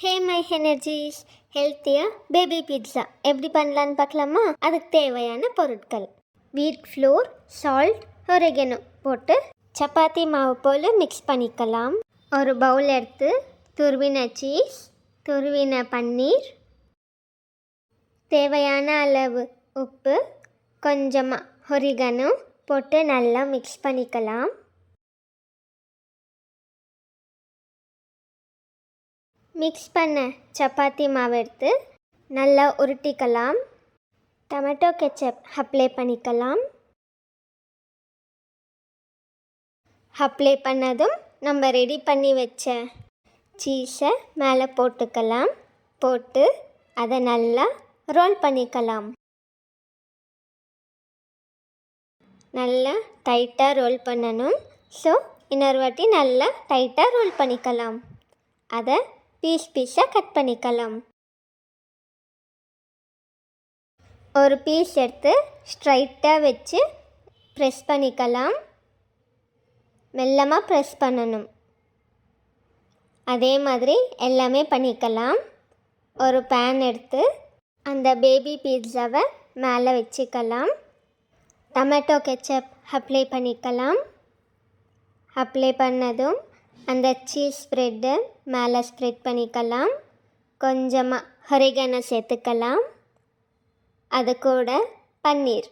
Hey my energies, ஹெல்த்தியாக baby pizza எப்படி பண்ணலான்னு பார்க்கலாமா? அதுக்கு தேவையான பொருட்கள்: வீட் ஃப்ளோர், சால்ட், ஒரிகனோ போட்டு சப்பாத்தி மாவு போல் மிக்ஸ் பண்ணிக்கலாம். ஒரு பவுல் எடுத்து துருவின சீஸ், துருவின பன்னீர், தேவையான அளவு உப்பு, கொஞ்சமாக ஒரிகனோ போட்டு நல்லா மிக்ஸ் பண்ணிக்கலாம். மிக்ஸ் பண்ண சப்பாத்தி மாவு எடுத்து நல்லா உருட்டிக்கலாம். டொமேட்டோ கெச்சப் அப்ளை பண்ணிக்கலாம். அப்ளை பண்ணதும் நம்ம ரெடி பண்ணி வச்ச சீஸை மேலே போட்டுக்கலாம். போட்டு அதை நல்லா ரோல் பண்ணிக்கலாம். நல்லா டைட்டாக ரோல் பண்ணணும். ஸோ இன்னொரு வாட்டி நல்லா டைட்டாக ரோல் பண்ணிக்கலாம். அதை பீஸாக கட் பண்ணிக்கலாம். ஒரு பீஸ் எடுத்து ஸ்ட்ரைட்டாக வச்சு ப்ரெஸ் பண்ணிக்கலாம். மெல்லமாக ப்ரெஸ் பண்ணணும். அதே மாதிரி எல்லாமே பண்ணிக்கலாம். ஒரு பேன் எடுத்து அந்த பேபி பீட்சாவை மேலே வச்சுக்கலாம். டொமேட்டோ கெச்சப் அப்ளை பண்ணிக்கலாம். அப்ளை பண்ணதும் அந்த சீஸ் ஸ்ப்ரெட்டை மேலே ஸ்ப்ரெட் பண்ணிக்கலாம். கொஞ்சமாக ஒரிகனோ சேர்த்துக்கலாம். அது கூட பன்னீர்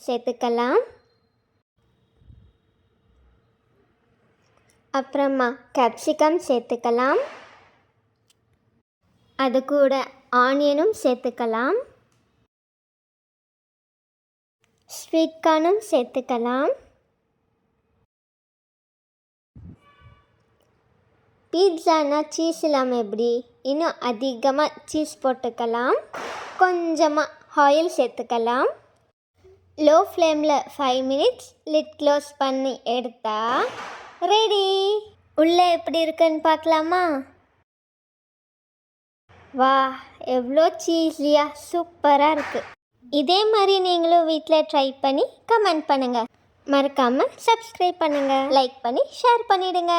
சேர்த்துக்கலாம். அப்புறமா கேப்சிகம் சேர்த்துக்கலாம். அது கூட ஆனியனும் சேர்த்துக்கலாம். ஸ்வீட் கார்னும் சேர்த்துக்கலாம். பீட்சானா சீஸ் இல்லாமல் எப்படி? இன்னும் அதிகமாக சீஸ் போட்டுக்கலாம். கொஞ்சமாக ஆயில் சேர்த்துக்கலாம். லோ ஃப்ளேமில் 5 மினிட்ஸ் லிட் க்ளோஸ் பண்ணி எடுத்தா ரெடி. உள்ளே எப்படி இருக்குன்னு பார்க்கலாமா? வா, எவ்வளோ சீஸியாக சூப்பராக இருக்குது. இதே மாதிரி நீங்களும் வீட்டில் ட்ரை பண்ணி கமெண்ட் பண்ணுங்கள். மறக்காமல் சப்ஸ்கிரைப் பண்ணுங்கள், லைக் பண்ணி ஷேர் பண்ணிவிடுங்க.